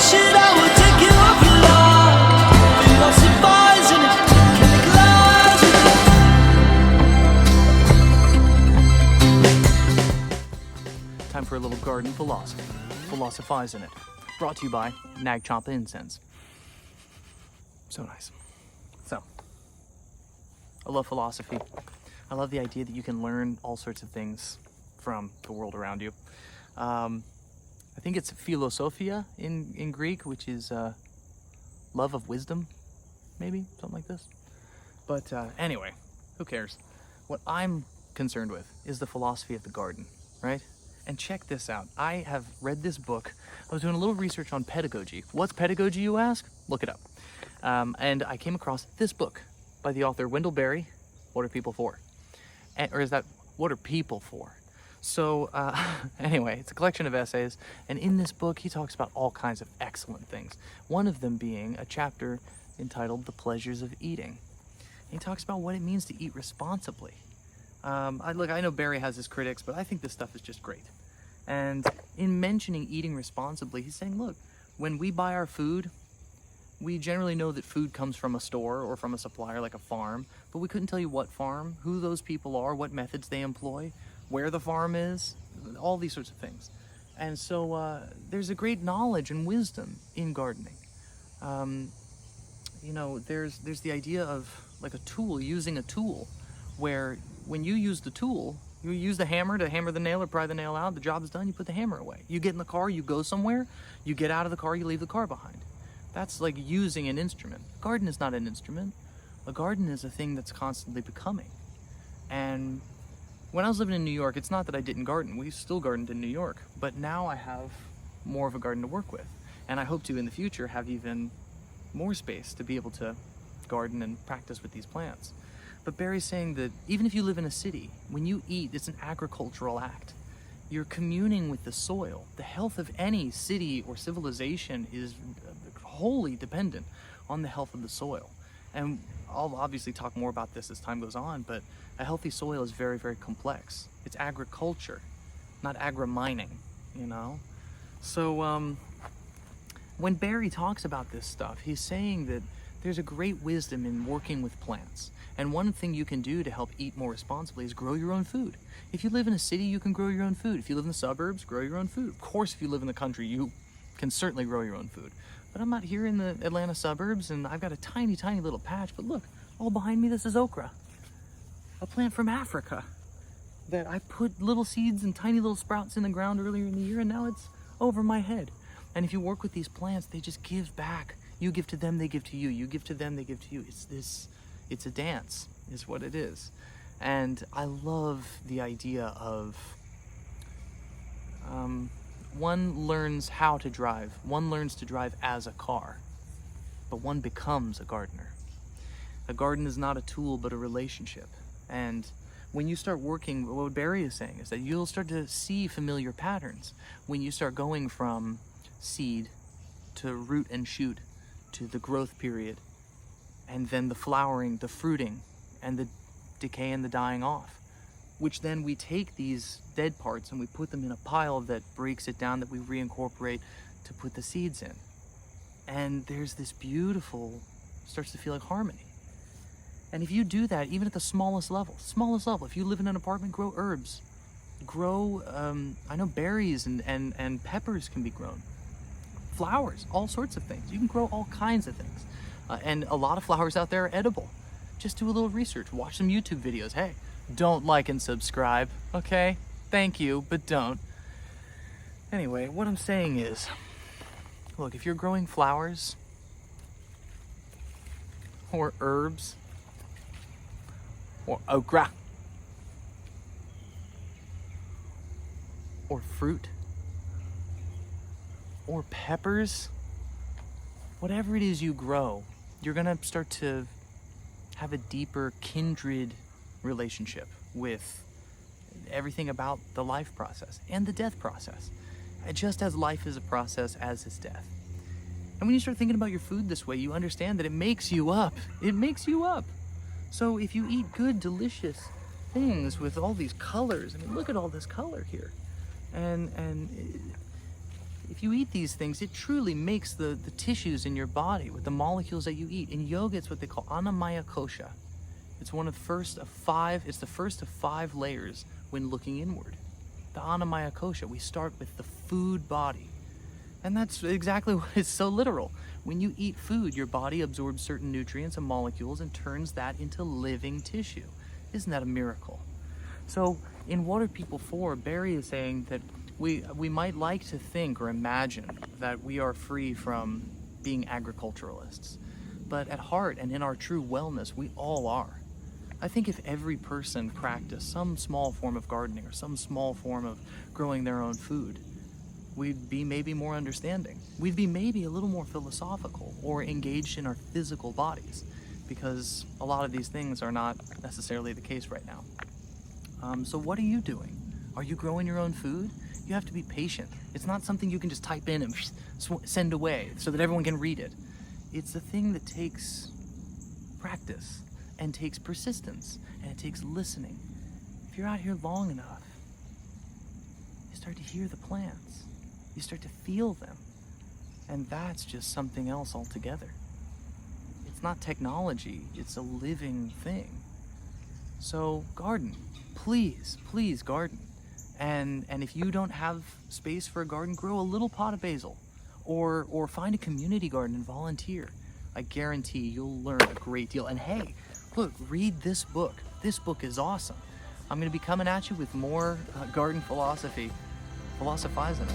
wish it, I would take you up your love. Philosophize in it, chemicalize it. Time for a little garden philosophy. Philosophize in it. Brought to you by Nag Champa Incense. So nice. So, I love philosophy. I love the idea that you can learn all sorts of things from the world around you. I think it's philosophia in Greek, which is love of wisdom, maybe, something like this. But anyway, who cares? What I'm concerned with is the philosophy of the garden, right? And check this out. I have read this book. I was doing a little research on pedagogy. What's pedagogy, you ask? Look it up. And I came across this book by the author Wendell Berry, What Are People For? Or is that, What Are People For? So anyway, it's a collection of essays. And in this book, he talks about all kinds of excellent things. One of them being a chapter entitled The Pleasures of Eating. And he talks about what it means to eat responsibly. I know Barry has his critics, but I think this stuff is just great. And in mentioning eating responsibly, he's saying, look, when we buy our food, we generally know that food comes from a store or from a supplier like a farm, but we couldn't tell you what farm, who those people are, what methods they employ, where the farm is, all these sorts of things. And so there's a great knowledge and wisdom in gardening. There's the idea of like a tool, using a tool, where when you use the tool, you use the hammer to hammer the nail or pry the nail out, the job is done, you put the hammer away. You get in the car, you go somewhere, you get out of the car, you leave the car behind. That's like using an instrument. A garden is not an instrument. A garden is a thing that's constantly becoming. And when I was living in New York, it's not that I didn't garden. We still gardened in New York, but now I have more of a garden to work with. And I hope to, in the future, have even more space to be able to garden and practice with these plants. But Barry's saying that even if you live in a city, when you eat, it's an agricultural act. You're communing with the soil. The health of any city or civilization is wholly dependent on the health of the soil. And I'll obviously talk more about this as time goes on, but a healthy soil is very, very complex. It's agriculture, not agri-mining, you know? So when Barry talks about this stuff, he's saying that there's a great wisdom in working with plants. And one thing you can do to help eat more responsibly is grow your own food. If you live in a city, you can grow your own food. If you live in the suburbs, grow your own food. Of course, if you live in the country, you can certainly grow your own food. But I'm out here in the Atlanta suburbs, and I've got a tiny, tiny little patch. But look, all behind me, this is okra, a plant from Africa that I put little seeds and tiny little sprouts in the ground earlier in the year, and now it's over my head. And if you work with these plants, they just give back. You give to them, they give to you. You give to them, they give to you. It's a dance, is what it is. And I love the idea of one learns how to drive. One learns to drive as a car, but one becomes a gardener. A garden is not a tool, but a relationship. And when you start working, what Barry is saying is that you'll start to see familiar patterns when you start going from seed to root and shoot to the growth period, and then the flowering, the fruiting, and the decay and the dying off, which then we take these dead parts and we put them in a pile that breaks it down, that we reincorporate to put the seeds in. And there's this beautiful, starts to feel like harmony. And if you do that, even at the smallest level, if you live in an apartment, grow herbs, grow, I know berries and peppers can be grown, flowers, all sorts of things. You can grow all kinds of things. And a lot of flowers out there are edible. Just do a little research, watch some YouTube videos. Hey, don't like and subscribe, okay? Thank you, but don't. Anyway, what I'm saying is, look, if you're growing flowers or herbs or okra or fruit or peppers, whatever it is you grow, you're gonna start to have a deeper kindred relationship with everything about the life process and the death process. Just as life is a process, as is death. And when you start thinking about your food this way, you understand that it makes you up. It makes you up. So if you eat good, delicious things with all these colors, I mean, look at all this color here. And if you eat these things, it truly makes the tissues in your body with the molecules that you eat. In yoga, it's what they call anamaya kosha. It's one of the first of five. It's the first of 5 layers when looking inward. The anamaya kosha. We start with the food body, and that's exactly what is so literal. When you eat food, your body absorbs certain nutrients and molecules and turns that into living tissue. Isn't that a miracle? So in What Are People For, Berry is saying that we might like to think or imagine that we are free from being agriculturalists, but at heart and in our true wellness, we all are. I think if every person practiced some small form of gardening or some small form of growing their own food, we'd be maybe more understanding. We'd be maybe a little more philosophical or engaged in our physical bodies, because a lot of these things are not necessarily the case right now. So what are you doing? Are you growing your own food? You have to be patient. It's not something you can just type in and send away so that everyone can read it. It's a thing that takes practice and takes persistence and it takes listening. If you're out here long enough, you start to hear the plants. You start to feel them. And that's just something else altogether. It's not technology, it's a living thing. So garden, please garden. And if you don't have space for a garden, grow a little pot of basil or find a community garden and volunteer. I guarantee you'll learn a great deal. And hey, look, read this book. This book is awesome. I'm going to be coming at you with more garden philosophy. Philosophize in it.